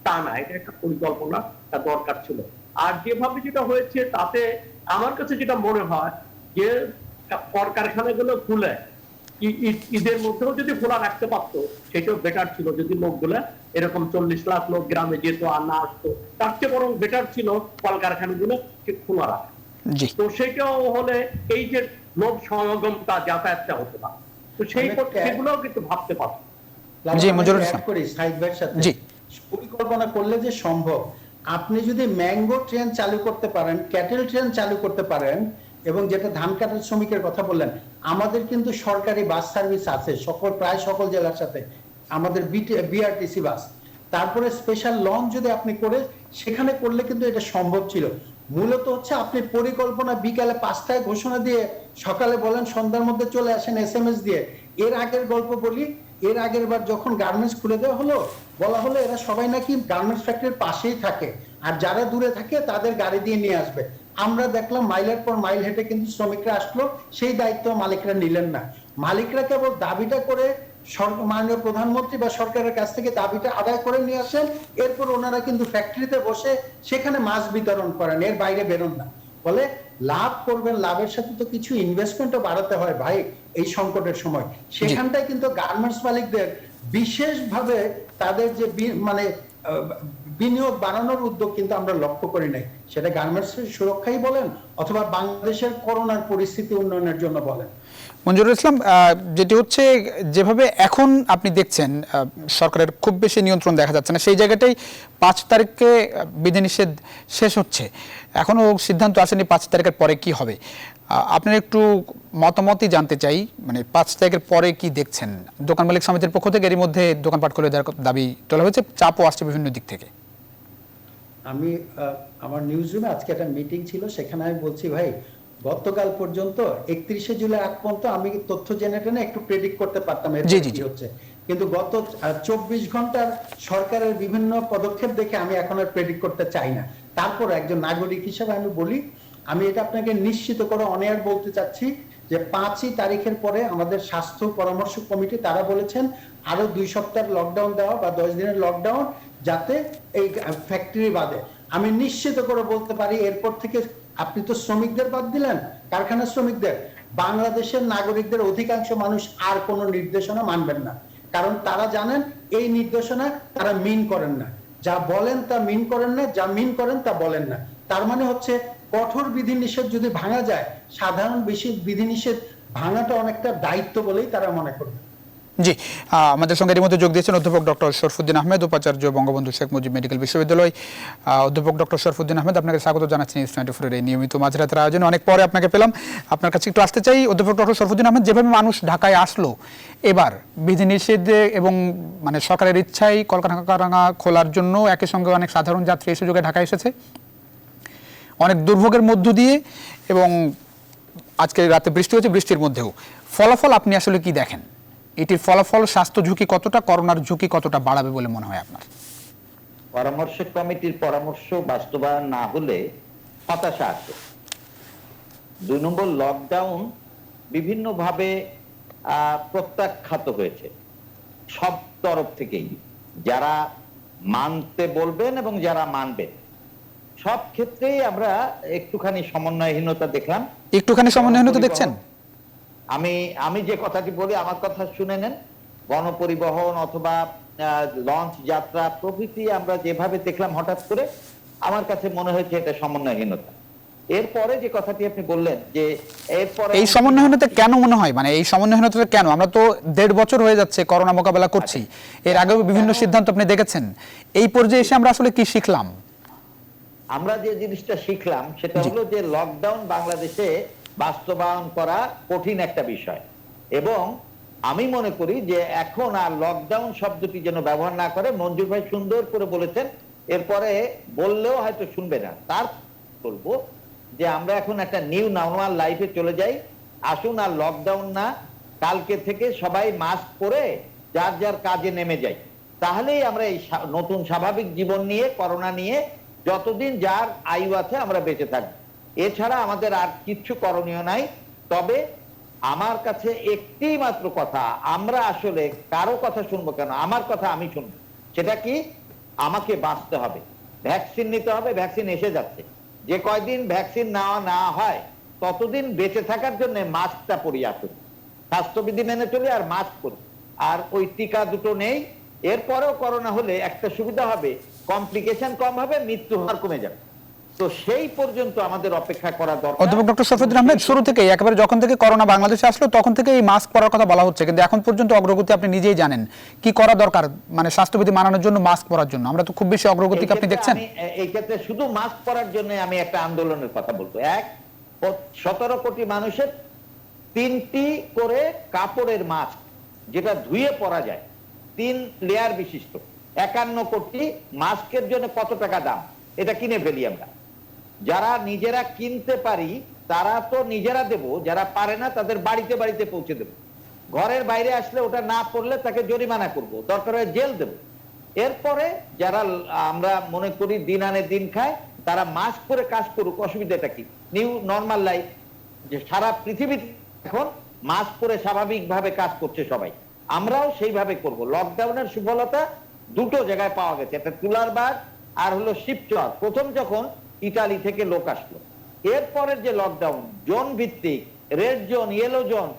Speaker 3: তা না, এটা একটা পরিকল্পনা দরকার ছিল। আর যেভাবে যেটা হয়েছে, তাতে আমার কাছে যেটা মনে হয় যে কলকারখানাগুলো খুলে ঈদের মধ্যেও যদি খোলা রাখতে পারতো, সেটাও বেটার ছিল। যদি লোকগুলা এরকম 40 লাখ লোক গ্রামে যেত আর না আসতো, তার চেয়ে বরং বেটার ছিল কলকারখানাগুলো খোলা রাখা। তো সেটাও হলে এই যে লোক সমাগমটা, যাতায়াতটা হতো না, তো সেই সেগুলোও কিন্তু ভাবতে পারতো।
Speaker 1: জি, মঞ্জুরুল ইসলাম।
Speaker 2: জি, পরিকল্পনা করলে যে সম্ভব। আপনি যদি ম্যাঙ্গো ট্রেন চালু করতে পারেন, ক্যাটেল ট্রেন চালু করতে পারেন, এবং যেটা ধান কাটার শ্রমিকের কথা বললেন, আমাদের কিন্তু সরকারি বাস সার্ভিস আছে প্রায় সকল জেলার সাথে, আমাদের বিআরটিসি বাস। তারপরে স্পেশাল লঞ্চ যদি আপনি করে সেখানে করলে কিন্তু এটা সম্ভব ছিল। মূলত হচ্ছে আপনি পরিকল্পনা বিকালে 5টায় ঘোষণা দিয়ে সকালে বলেন সন্ধ্যার মধ্যে চলে আসেন SMS দিয়ে। এর আগের গল্প বলি, এর আগের বার যখন গার্মেন্টস খুলে দেওয়া হলো, বলা হলো এরা সবাই নাকি গার্মেন্টস ফ্যাক্টরির পাশেই থাকে, আর যারা দূরে থাকে তাদের গাড়ি দিয়ে নিয়ে আসবে। আমরা দেখলাম মাইলের পর মাইল হেঁটে কিন্তু শ্রমিকরা আসলো, সেই দায়িত্ব মালিকরা নিলেন না। মালিকরা কেবল দাবিটা করে মাননীয় প্রধানমন্ত্রী বা সরকারের কাছ থেকে দাবিটা আদায় করে নিয়ে আসেন, এরপর ওনারা কিন্তু ফ্যাক্টরিতে বসে সেখানে মাছ বিতরণ করেন, এর বাইরে বেরোন না। বলে লাভ করবেন, লাভের সাথে তো কিছু ইনভেস্টমেন্টও বাড়াতে হয় ভাই এই সংকটের সময়। সেখানটায় কিন্তু গার্মেন্টস মালিকদের বিশেষভাবে তাদের যে মানে বিনিয়োগ বাড়ানোর উদ্যোগ কিন্তু আমরা লক্ষ্য করি নাই, সেটা গার্মেন্টসের সুরক্ষাই বলেন অথবা বাংলাদেশের করোনার পরিস্থিতি উন্নয়নের জন্য বলেন।
Speaker 1: মঞ্জুরুল ইসলাম, যেটি হচ্ছে যেভাবে এখন আপনি দেখছেন সরকারের খুব বেশি নিয়ন্ত্রণ দেখা যাচ্ছে না, সেই জায়গাটাই 5 তারিখে বিধিনিষেধ শেষ হচ্ছে, এখনো সিদ্ধান্ত আসেনি 5 তারিখের পরে কি হবে। আপনার একটু মতামতই জানতে চাই, মানে 5 তারিখের পরে কি দেখছেন? দোকান মালিক সমিতির পক্ষ থেকে এরই মধ্যে দোকানপাট খুলে দেওয়ার দাবি তোলা হয়েছে, চাপও আসছে বিভিন্ন দিক থেকে।
Speaker 2: আমি আমার নিউজ রুমে আজকে একটা মিটিং ছিল, সেখানে আমি বলছি ভাই গতকাল পর্যন্ত 31শে জুলাই আগ পর্যন্ত আমি তথ্য জেনে টেনে একটু প্রেডিক্ট করতে পারতাম কি হচ্ছে, কিন্তু গত 24 ঘন্টার সরকারের বিভিন্ন পদক্ষেপ দেখে আমি এখন আর প্রেডিক্ট করতে চাই না। তারপর একজন নাগরিক হিসেবে আমি বলি, আমি এটা আপনাকে নিশ্চিত করে অনেয়ার বলতে চাচ্ছি যে 5ই তারিখের পরে আমাদের স্বাস্থ্য পরামর্শ কমিটি তারা বলেছেন আরো 2 সপ্তাহ লকডাউন দেওয়া বা 10 দিনের লকডাউন, যাতে এই ফ্যাক্টরি বাদে। আমি নিশ্চিত করে বলতে পারি এরপর থেকে আপনি তো শ্রমিকদের বাদ দিলেন, কারখানার শ্রমিকদের, বাংলাদেশের নাগরিকদের অধিকাংশ মানুষ আর কোনো নির্দেশনা মানবেন না, কারণ তারা জানেন এই নির্দেশনা তারা মিন করেন না, যা বলেন তা মিন করেন না, যা মিন করেন তা বলেন না। তার মানে হচ্ছে কঠোর বিধিনিষেধ যদি ভাঙা যায়, সাধারণ বিধিনিষেধ ভাঙাটা অনেকটা দায়িত্ব বলেই তারা মনে করবে।
Speaker 1: জি, আমাদের সঙ্গে এর মধ্যে যোগ দিয়েছেন অধ্যাপক ডক্টর শরফুদ্দিন আহমেদ, উপাচার্য বঙ্গবন্ধু শেখ মুজিব মেডিকেল বিশ্ববিদ্যালয়। অধ্যাপক ডক্টর শরফুদ্দিন আহমেদ, আপনাকে স্বাগত জানাচ্ছি নিউজ 24 এর এই নিয়মিত মাঝরাতের আয়োজনে। অনেক পরে আপনাকে পেলাম, আপনার কাছে একটু আসতে চাই। অধ্যাপক ডক্টর শরফুদ্দিন আহমেদ, যেভাবে মানুষ ঢাকায় আসলো এবার বিধিনিষেধ এবং মানে সরকারের ইচ্ছায় কলকারখানা খোলার জন্য, একই সঙ্গে অনেক সাধারণ যাত্রী এই সুযোগে ঢাকায় এসেছে অনেক দুর্ভোগের মধ্য দিয়ে, এবং আজকে রাতে বৃষ্টি হচ্ছে, বৃষ্টির মধ্যেও ফলাফল আপনি আসলে কি দেখেন? এটির ফলাফল স্বাস্থ্য ঝুঁকি কতটা, করোনার ঝুঁকি কতটা বাড়াবে বলে মনে হয় আপনার?
Speaker 4: পরামর্শ কমিটির পরামর্শ বাস্তবায়ন না হলে হতাশা আছে। 2 নম্বর, লকডাউন বিভিন্নভাবে প্রত্যাখ্যাত হয়েছে সব তরফ থেকেই, যারা মানতে বলবেন এবং যারা মানবেন, সব ক্ষেত্রেই আমরা একটুখানি সমন্বয়হীনতা দেখলাম।
Speaker 1: একটুখানি সমন্বয়হীনতা দেখছেন?
Speaker 4: আমি যে কথাটি বলি আমার কথা শুনে নেন। গণপরিবহন অথবা লঞ্চ যাত্রা প্রভৃতি আমরা যেভাবে দেখলাম হঠাৎ করে, আমার কাছে মনে হয়েছে এটা সমন্বয়হীনতা। এরপরে যে কথাটি আপনি বললেন যে এরপরে
Speaker 1: এই সমন্বয়হীনতা কেন মনে হয়, মানে এই সমন্বয়হীনতা কেন? আমরা তো 1.5 বছর হয়ে যাচ্ছে করোনা মোকাবেলা করছি, এর আগেও বিভিন্ন সিদ্ধান্ত আপনি দেখেছেন, এই পর্যায়ে এসে আমরা আসলে কি শিখলাম?
Speaker 4: আমরা যে জিনিসটা শিখলাম সেটা হলো যে লকডাউন বাংলাদেশে বাস্তবায়ন করা কঠিন একটা বিষয়, এবং আমি মনে করি যে এখন আর লকডাউন শব্দটি যেন ব্যবহার না করে। মঞ্জুর ভাই সুন্দর করে বলেছেন, এরপরে বললেও হয়তো শুনবে না, তার বলবো যে আমরা এখন একটা নিউ নরমাল লাইফে চলে যাই। আসুন আর লকডাউন না, কালকে থেকে সবাই মাস্ক পরে যার যার কাজে নেমে যাই, তাহলেই আমরা এই নতুন স্বাভাবিক জীবন নিয়ে, করোনা নিয়ে যতদিন যার আয়ু আছে আমরা বেঁচে থাকবো। এছাড়া আমাদের আর কিচ্ছু করণীয় নাই। তবে আমার কাছে একটি মাত্র কথা, আমরা আসলে কারো কথা শুনবো কেন, আমার কথা আমি শুনবো। সেটা কি? আমাকে বাঁচতে হবে, ভ্যাকসিন নিতে হবে, ভ্যাকসিন এসে যাচ্ছে। যে কয়দিন ভ্যাকসিন নেওয়া না হয় ততদিন বেঁচে থাকার জন্য মাস্কটা পরিয়ে আসুন, স্বাস্থ্যবিধি মেনে চলি আর মাস্ক পরি, আর ওই টিকা দুটো নেই। এরপরেও করোনা হলে একটা সুবিধা হবে, কমপ্লিকেশন কম হবে, মৃত্যু হার কমে যাবে। তো সেই পর্যন্ত আমাদের অপেক্ষা করা দরকার।
Speaker 1: অধ্যাপক ডক্টর শরফুদ্দিন আহমেদ, শুরু থেকেই একেবারে যখন থেকে করোনা বাংলাদেশে আসলো তখন থেকে এই মাস্ক পরার কথা বলা হচ্ছে, কিন্তু এখন পর্যন্ত অগ্রগতি আপনি নিজেই জানেন কি করা দরকার, মানে স্বাস্থ্যবিধি মানানোর জন্য, মাস্ক পরার জন্য আমরা তো খুব বেশি অগ্রগতি আপনি দেখছেন?
Speaker 4: এই ক্ষেত্রে শুধু মাস্ক পরার জন্য আমি একটা আন্দোলনের কথা বলবো। 17 কোটি মানুষের 3টি করে কাপড়ের মাস্ক, যেটা ধুয়ে পরা যায়, 3 লেয়ার বিশিষ্ট, 51 কোটি মাস্কের জন্য কত টাকা দাম, এটা কিনে ফেলি আমরা। যারা নিজেরা কিনতে পারি তারা তো নিজেরা দেব, যারা পারে না তাদের বাড়িতে বাড়িতে পৌঁছে দেব। ঘরের বাইরে আসলে ওটা না পড়লে তাকে জরিমানা করব, দরকার হয় জেল দেব। এরপরে যারা আমরা মনে করি দিন আনে দিন খায় তারা মাস্ক পরে কাজ করুক, অসুবিধাটা কি? নিউ নর্মাল লাইফ, যে সারা পৃথিবীতে এখন মাস্ক পরে স্বাভাবিকভাবে কাজ করছে সবাই, আমরাও সেইভাবে করব। লকডাউনের সুফলতা দুটো জায়গায় পাওয়া গেছে, একটা তুলারবাগ আর হলো শিবচর। প্রথম যখন ইতালি থেকে লোক আসলো, এরপরের যে লকডাউন জোন ভিত্তিক, red zone, yellow zone,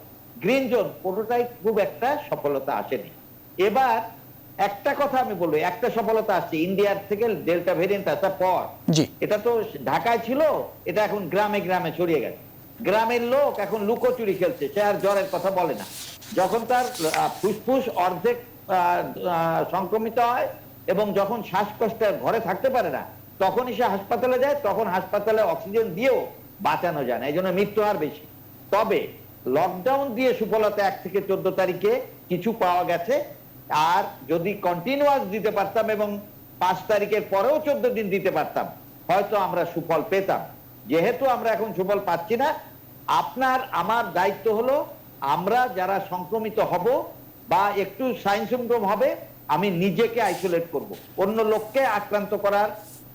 Speaker 4: green zone, কোনোটাই খুব একটা সফলতা আসেনি। এবার একটা কথা আমি বলবো, একটা সফলতা আসছে ইন্ডিয়ার থেকে, ডেল্টা ভেরিয়েন্ট আসার পর। এটা তো ঢাকায় ছিল, এটা এখন গ্রামে গ্রামে ছড়িয়ে গেছে। গ্রামের লোক এখন লুকোচুরি খেলছে, সে আর জ্বরের কথা বলে না। যখন তার ফুসফুস অর্ধেক সংক্রমিত হয় এবং যখন শ্বাসকষ্ট ঘরে থাকতে পারে না, তখনই সে হাসপাতালে যায়, তখন হাসপাতালে অক্সিজেন দিয়েও বাঁচানো যায় না, এই জন্য মৃত্যু হার বেশি। তবে লকডাউন দিয়ে সুফলতা 1 থেকে 14 তারিখে কিছু পাওয়া গেছে। আর যদি কন্টিনিউয়াস দিতে পারতাম এবং 5 তারিখের পরেও 14 দিন দিতে পারতাম, হয়তো আমরা সুফল পেতাম। যেহেতু আমরা এখন সুফল পাচ্ছি না, আপনার আমার দায়িত্ব হলো আমরা যারা সংক্রমিত হব বা একটু সাইন সিম্পটম হবে, আমি নিজেকে আইসোলেট করব। অন্য লোককে আক্রান্ত করার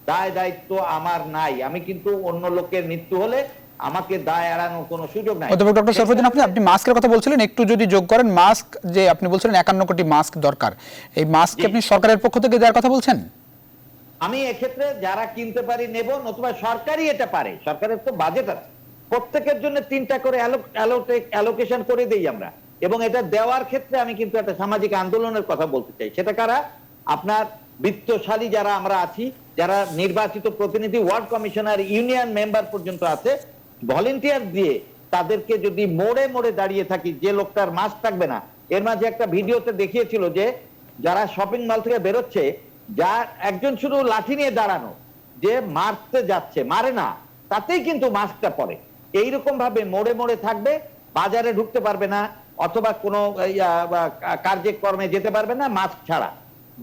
Speaker 4: দায় দায়িত্ব আমার নাই। আমি কিন্তু অন্য লোকের মৃত্যু হলে আমাকে দায় এড়ানোর কোনো সুযোগ নাই।
Speaker 1: অধ্যাপক ডক্টর শরফুদ্দিন, আপনি মাস্কের কথা বলছিলেন, একটু যদি যোগ করেন, মাস্ক যে আপনি বলছিলেন 51 কোটি মাস্ক দরকার, এই মাস্ক আপনি সরকারের পক্ষ থেকে দেওয়ার কথা বলছেন?
Speaker 4: আমি এক্ষেত্রে যারা কিনতে পারি নেব, নতুবা সরকারই এটা পারে, সরকারের তো বাজেট আছে, প্রত্যেকের জন্য 3টা করে অ্যালোকেশন করে দেই আমরা। এবং এটা দেওয়ার ক্ষেত্রে আমি কিন্তু একটা সামাজিক আন্দোলনের কথা বলতে চাই। সেটা কারা? আপনার বিত্তশালী যারা আমরা আছি, যারা নির্বাচিত প্রতিনিধি, ওয়ার্ড কমিশনার, ইউনিয়ন মেম্বার পর্যন্ত আছে, ভলেন্টিয়ার দিয়ে তাদেরকে যদি মোড়ে মোড়ে দাঁড়িয়ে থাকি, যে লোকটার মাস্ক থাকবে না। এর মাঝে একটা ভিডিওতে দেখিয়েছিল যে যারা শপিং মল থেকে বেরোচ্ছে, যার একজন শুধু লাঠি নিয়ে দাঁড়ানো, যে মারতে যাচ্ছে, মারে না, তাতেই কিন্তু মাস্কটা পরে। এইরকম ভাবে মোড়ে মোড়ে থাকবে, বাজারে ঢুকতে পারবে না অথবা কোনো কার্যক্রমে যেতে পারবে না মাস্ক ছাড়া।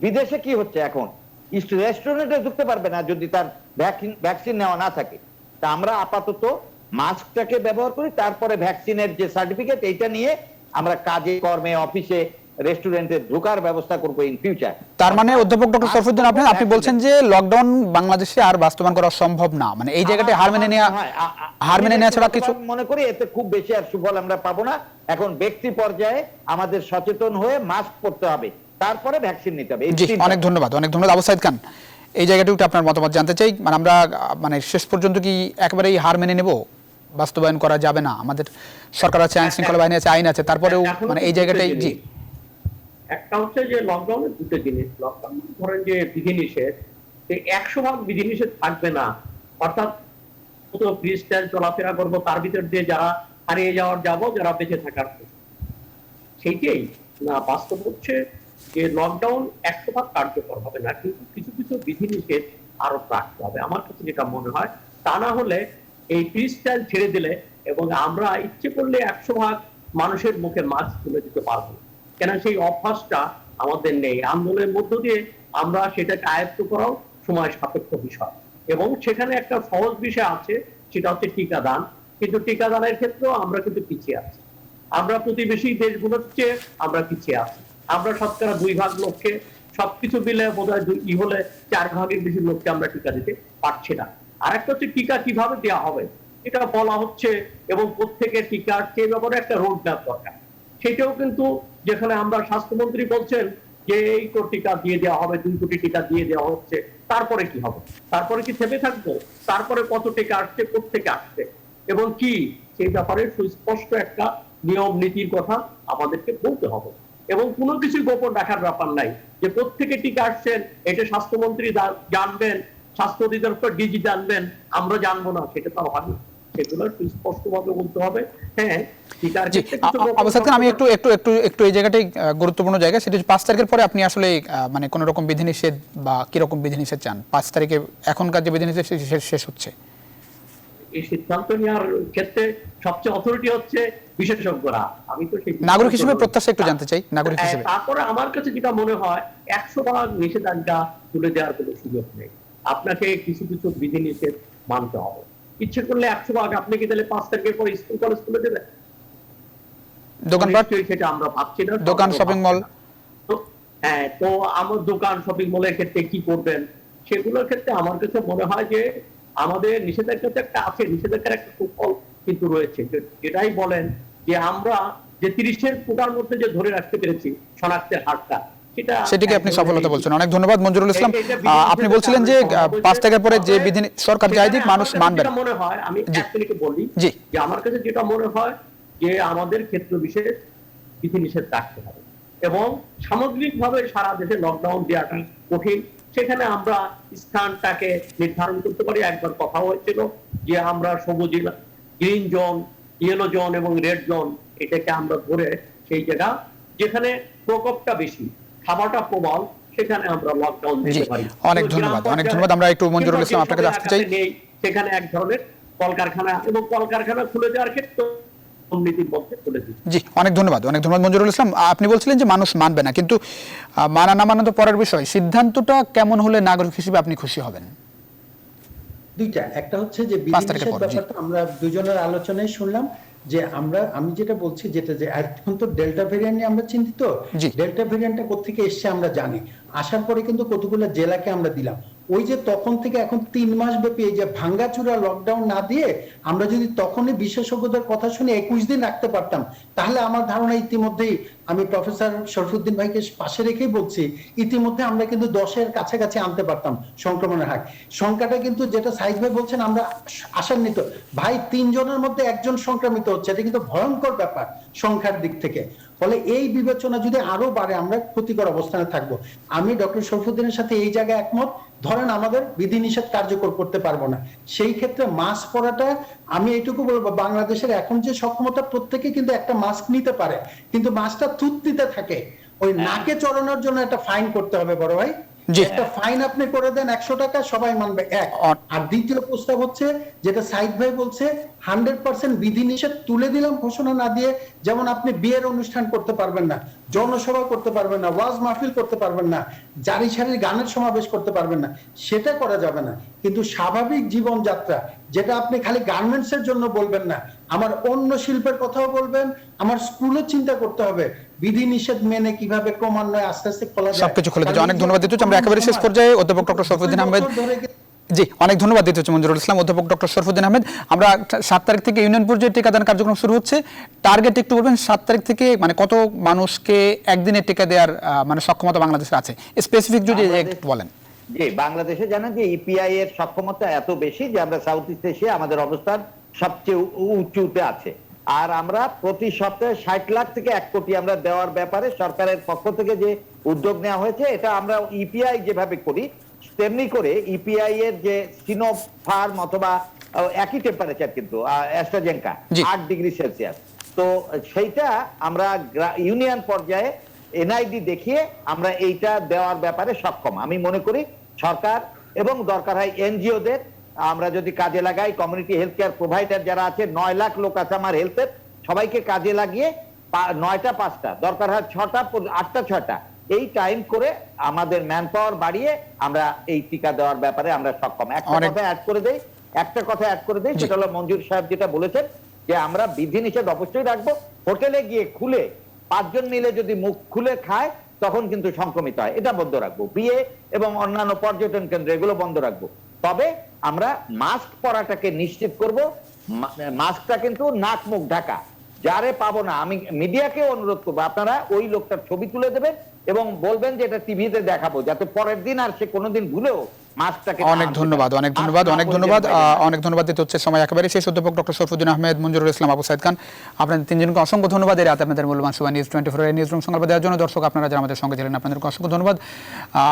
Speaker 4: বিদেশে কি হচ্ছে এখন, রেস্টুরেন্টে ঢুকতে পারবে না যদি তার ভ্যাকসিন নেওয়া না থাকে। তা আমরা আপাতত মাস্কটাকে ব্যবহার করি, তারপরে ভ্যাকসিনের যে সার্টিফিকেট, এইটা নিয়ে আমরা কাজে কর্মে, অফিসে, রেস্টুরেন্টে ঢোকার ব্যবস্থা করবো ইন ফিউচার।
Speaker 1: তার মানে অধ্যাপক ডক্টর শরফুদ্দিন, আপনি বলছেন যে লকডাউন বাংলাদেশে আর বাস্তবায়ন করা সম্ভব না, মানে এই জায়গাটায় হার মেনে নেওয়া ছাড়া কিছু?
Speaker 4: মনে করি এতে খুব বেশি আর সুফল আমরা পাবো না। এখন ব্যক্তি পর্যায়ে আমাদের সচেতন হয়ে মাস্ক পরতে হবে, তারপরে ভ্যাকসিন নিতে হবে।
Speaker 1: জি, অনেক ধন্যবাদ আবু সাইদ খান। এই জায়গাটিতে আপনার মতামত জানতে চাই। মানে আমরা শেষ পর্যন্ত কি একেবারেই হার মেনে নেব, বাস্তবায়ন করা যাবে না? আমাদের সরকার আছে, আইন শৃঙ্খলা বাহিনী আছে, আইন আছে, তারপরেও মানে এই জায়গাটাই। জি,
Speaker 3: একটা হচ্ছে যে লকডাউনের দুটো জিনিস। লকডাউন ধরেন যে বিধিনিষেধ, 100% বিধিনিষেধ থাকবে না, অর্থাৎ ফ্রি স্টাইল চলাফেরা করবো, তার ভিতর দিয়ে যারা হারিয়ে যাবো, যারা বেঁচে থাকার, সেইটাই না। বাস্তব হচ্ছে যে লকডাউন 100% কার্যকর হবে না, কিন্তু কিছু কিছু বিধিনিষেধ আরো রাখতে হবে আমার কাছে যেটা মনে হয়। তা না হলে এই ফ্রি স্টাইল ছেড়ে দিলে এবং আমরা ইচ্ছে করলে 100% মানুষের মুখে মাস্ক তুলে দিতে পারবো, কেন সেই অভ্যাসটা আমাদের নেই। আন্দোলনের মধ্য দিয়ে আমরা সেটাকে আয়ত্ত করাও সময় সাপেক্ষ বিষয়, এবং সেখানে একটা সহজ বিষয় আছে, সেটা হচ্ছে টিকাদান। কিন্তু টিকাদানের ক্ষেত্রেও আমরা কিন্তু পিছিয়ে আছি। আমরা প্রতিবেশী দেশগুলোর চেয়ে আমরা পিছিয়ে আছি। আমরা শতকরা 2 ভাগ লোককে, সবকিছু মিলে বোধহয় 4 ভাগের বেশি লোককে আমরা টিকা দিতে পারছি না। আর একটা হচ্ছে টিকা কিভাবে দেওয়া হবে, এটা বলা হচ্ছে, এবং প্রত্যেকের টিকার সেই ব্যাপারে একটা রোড ম্যাপ দরকার। সেটাও কিন্তু, যেখানে আমরা স্বাস্থ্যমন্ত্রী বলছেন যে এই টিকা দিয়ে দেওয়া হবে, 2 কোটি টিকা দিয়ে দেওয়া হচ্ছে, তারপরে কি হবে? তারপরে কি থেমে থাকবো? তারপরে কত টিকা আসছে, কোত্থেকে আসছে এবং কি, সেই ব্যাপারে সুস্পষ্ট একটা নিয়ম নীতির কথা আমাদেরকে বলতে হবে। এবং কোনো কিছু গোপন রাখার ব্যাপার নাই, যে প্রত্যেকে টিকা আসছেন এটা স্বাস্থ্যমন্ত্রী জানবেন, স্বাস্থ্য অধিদপ্তর ডিজি জানবেন, আমরা জানবো না, সেটা তো হবে না। সেগুলো স্পষ্টভাবে বলতে হবে। হ্যাঁ,
Speaker 1: আমি একটু এই জায়গাটাই গুরুত্বপূর্ণ জায়গা, সেটা 5 তারিখের পরে আপনি আসলে মানে কোন রকম বিধিনিষেধ বা কিরকম বিধিনিষেধ চান? 5 তারিখে এখনকার যে বিধিনিষেধ শেষ হচ্ছে,
Speaker 3: এই সিদ্ধান্ত নেওয়ার ক্ষেত্রে সবচেয়ে অথরিটি হচ্ছে বিশেষজ্ঞরা। আমি তো সেই
Speaker 1: নাগরিক হিসেবে প্রত্যাশা একটু জানতে চাই, নাগরিক হিসেবে।
Speaker 3: তারপরে আমার কাছে যেটা মনে হয় 100% নিষেধাজ্ঞা তুলে দেওয়ার কোনো সুযোগ নেই। আপনাকে কিছু কিছু বিধিনিষেধ মানতে হবে। ইচ্ছে করলে 100% আপনি কি তাহলে 5 তারিখের পর স্কুল কলেজ খুলে দেবেন?
Speaker 1: দোকানপাট,
Speaker 3: সেটা আমরা ভাবছি না।
Speaker 1: দোকান, শপিং মল।
Speaker 3: হ্যাঁ, তো আমার দোকান শপিং মলের ক্ষেত্রে কি করবেন? সেগুলোর ক্ষেত্রে আমার কাছে মনে হয় যে আমাদের নিষেধাজ্ঞা তো একটা আছে, নিষেধাজ্ঞার একটা সুফল কিন্তু রয়েছে, যেটাই বলেন যে আমরা যে 30-এর কোটার মধ্যে যে ধরে রাখতে পেরেছি শনাক্তের হারটা,
Speaker 1: সেটিকে আপনি সফলতা বলছেন। অনেক ধন্যবাদ মঞ্জুরুল ইসলাম। আপনি বলছিলেন যে 5 টাকার পরে যে বিধি সরকার যাই দিক মানুষ মানবে না।
Speaker 3: মনে হয় আমি একটু বলি যে আমার কাছে যেটা মনে হয় যে আমাদের ক্ষেত্র বিশেষ বিধিনিষেধ রাখতে হবে এবং সামগ্রিকভাবে সারা দেশে লকডাউন দেওয়াটা কঠিন। সেখানে আমরা স্থানটাকে নির্ধারণ করতে পারি। একবার কথা হয়েছিল যে আমরা সবুজ গ্রিন জোন, ইয়েলো জোন এবং রেড জোন এটাকে আমরা ধরে সেই জায়গা যেখানে প্রকোপটা বেশি, খাবারটা প্রবল, সেখানে আমরা লকডাউন দিতে পারি।
Speaker 1: অনেক ধন্যবাদ, অনেক ধন্যবাদ। আমরা একটু মঞ্জুরুল ইসলাম আপনাকে জানতে চাই,
Speaker 3: সেখানে এক ধরনের কলকারখানা এবং কলকারখানা খুলে দেওয়ার ক্ষেত্রে
Speaker 1: জি অনেক ধন্যবাদ, অনেক ধন্যবাদ মঞ্জুরুল ইসলাম। আপনি বলছিলেন যে মানুষ মানবে না, কিন্তু মানা না মানা তো পরের বিষয়। সিদ্ধান্তটা কেমন হলে নাগরিক হিসেবে আপনি খুশি হবেন?
Speaker 2: দুইটা, একটা হচ্ছে যে বিধিনিষেধ ব্যাপারটা আমরা দুজনের আলোচনায় শুনলাম যে আমি যেটা বলছি যেটা যে এখন তো ডেল্টা ভেরিয়েন্ট নিয়ে আমরা চিন্তিত। ডেল্টা ভেরিয়েন্টটা কোত্থেকে এসছে আমরা জানি, আসার পরে কিন্তু কতগুলো জেলাকে আমরা দিলাম। ওই যে তখন থেকে এখন 3 মাস ব্যাপী এই যে ভাঙ্গাচুরা লকডাউন না দিয়ে আমরা যদি তখনই বিশেষজ্ঞদের কথা শুনে 21 দিন রাখতে পারতাম, তাহলে আমার ধারণা ইতিমধ্যেই, আমি প্রফেসর শরফুদ্দিন ভাইকে পাশে রেখেই বলছি, ইতিমধ্যে আমরা কিন্তু 10-এর কাছাকাছি আনতে পারতাম সংক্রমণের হার। সংখ্যাটা কিন্তু যেটা সাইদ ভাই বলছেন আমরা আশান্বিত। ভাই 3 জনের মধ্যে 1 জন সংক্রমিত হচ্ছে, এটা কিন্তু ভয়ঙ্কর ব্যাপার সংখ্যার দিক থেকে। ফলে এই বিবেচনা যদি আরো বাড়ে আমরা ক্ষতিকর অবস্থানে থাকবো। আমি ডক্টর শরফুদ্দিনের সাথে এই জায়গায় একমত। ধরেন আমাদের বিধিনিষেধ কার্যকর করতে পারবো না, সেই ক্ষেত্রে মাস্ক পরাটা, আমি এইটুকু বলবো বাংলাদেশের এখন যে সক্ষমতা প্রত্যেকে কিন্তু একটা মাস্ক নিতে পারে, কিন্তু মাস্কটা থুতনিতে থাকে, ওই নাকে চড়ানোর জন্য একটা ফাইন করতে হবে বড় ভাই। একটা ফাইন আপনি করে দেন 100 টাকা, সবাই মানবে। এক আর দ্বিতীয় প্রস্তাব হচ্ছে যেটা সাইদ ভাই বলছে 100% বিধিনিষেধ তুলে দিলাম ঘোষণা না দিয়ে, যেমন আপনি বিয়ের অনুষ্ঠান করতে পারবেন না, জনসভা করতে পারবেন না, ওয়াজ মাহফিল করতে পারবেন না, জারি সারির গানের সমাবেশ করতে পারবেন না, সেটা করা যাবে না। কিন্তু স্বাভাবিক জীবনযাত্রা, যেটা আপনি খালি গার্মেন্টস এর জন্য বলবেন না, আমার অন্য শিল্পের কথাও বলবেন, আমার স্কুলে চিন্তা করতে হবে বিধিনিষেধ মেনে কিভাবে ক্রমান্বয়ে আস্তে আস্তে খোলা যায়।
Speaker 1: সবকিছু খুলে দিতে অনেক ধন্যবাদ দিতে। আমরা একেবারে শেষ পর্যায়ে অধ্যাপক ডক্টর শরফুদ্দিন আহমেদ, জি অনেক ধন্যবাদ দিতে হচ্ছে মঞ্জুরুল ইসলাম। অধ্যাপক ডক্টর শরফুদ্দিন আহমেদ, আমরা 7 তারিখ থেকে ইউনিয়ন পর্যায়ে টিকাদান কার্যক্রম শুরু হচ্ছে। টার্গেট একটু বলবেন 7 তারিখ থেকে, মানে কত মানুষকে একদিনে টিকা দেওয়ার মানে সক্ষমতা বাংলাদেশে আছে, স্পেসিফিক যদি একটু বলেন।
Speaker 4: জি, বাংলাদেশে জানেন যে ইপিআই এর সক্ষমতা এত বেশি যে আমরা সাউথ ইস্ট এশিয়া আমাদের অবস্থান সবচেয়ে উঁচুতে আছে। আর আমরা প্রতি সপ্তাহে 60 লাখ থেকে 1 কোটি আমরা দেওয়ার ব্যাপারে সরকারের পক্ষ থেকে যে উদ্যোগ নেওয়া হয়েছে, এটা আমরা ইপিআই যেভাবে করি তেমনি করে ইপিআই এর যে সিনোফার্ম অথবা একই টেম্পারেচার কিন্তু অ্যাস্ট্রাজেনেকা 8 ডিগ্রি সেলসিয়াস, তো সেইটা আমরা ইউনিয়ন পর্যায়ে এনআইডি দেখিয়ে আমরা এইটা দেওয়ার ব্যাপারে সক্ষম। আমি মনে করি সরকার এবং দরকার হয় এনজিওদের আমরা যদি কাজে লাগাই, কমিউনিটি হেলথ কেয়ার প্রোভাইডার যারা আছে, 9 লাখ লোক আছে আমার হেলথের, সবাইকে কাজে লাগিয়ে 9টা 5টা দরকার হয় 6টা 8টা 6টা এই টাইম করে আমাদের ম্যান পাওয়ার বাড়িয়ে আমরা এই টিকা দেওয়ার ব্যাপারে আমরা সক্ষম। একটা কথা অ্যাড করে দেই, সেটা হলো মঞ্জুর সাহেব যেটা বলেছেন যে আমরা বিধিনিষেধ অবশ্যই রাখবো। হোটেলে গিয়ে খুলে 5 জন মিলে যদি মুখ খুলে খায় তখন কিন্তু সংক্রমিত হয়, এটা বন্ধ রাখবো। বিয়ে এবং অন্যান্য পর্যটন কেন্দ্র এগুলো বন্ধ রাখবো। তবে আমরা মাস্ক পরাটাকে নিশ্চিত করব। মাস্কটা কিন্তু নাক মুখ ঢাকা, যারে পাবো না আমি মিডিয়াকে অনুরোধ করবো আপনারা ওই লোকটার ছবি তুলে দেবেন এবং বলবেন যে এটা টিভিতে দেখাবো, যাতে পরের দিন আর সে কোনোদিন ভুলেও মাস্কটাকে।
Speaker 1: অনেক ধন্যবাদ, অনেক ধন্যবাদ, অনেক ধন্যবাদ, অনেক ধন্যবাদ দিতে হচ্ছে। সময় একেবারে শেষ। অধ্যাপক ডক্টর শরফুদ্দিন আহমেদ, মঞ্জুরুল ইসলাম, আবু সাইদ খান, আপনাদের তিনজনকে অসংখ্য ধন্যবাদ। এই রাতে আপনাদের মূল্যবান সময় নিউজ 24 এর নিউজ রুম সংবাদ দেওয়ার জন্য। দর্শক আপনারা যারা আমাদের সঙ্গে ছিলেন আপনাদেরকে অসংখ্য ধন্যবাদ।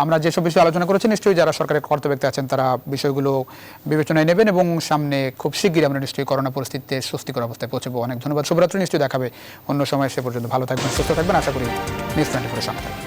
Speaker 1: আমরা যেসব বিষয়ে আলোচনা করেছি নিশ্চয়ই যারা সরকারের কর্তব্য ব্যক্তি আছেন তারা বিষয়গুলো বিবেচনায় নেবেন এবং সামনে খুব শীঘ্রই আমরা নিশ্চয়ই করোনা পরিস্থিতিতে স্বস্তিকর অবস্থায় পৌঁছবো। অনেক ধন্যবাদ, শুভরাত্রি। নিশ্চয়ই দেখাবে অন্য সময়। সে পর্যন্ত ভালো থাকবেন, সুস্থ থাকবেন, আশা করি নিউজ 24 এর সঙ্গে।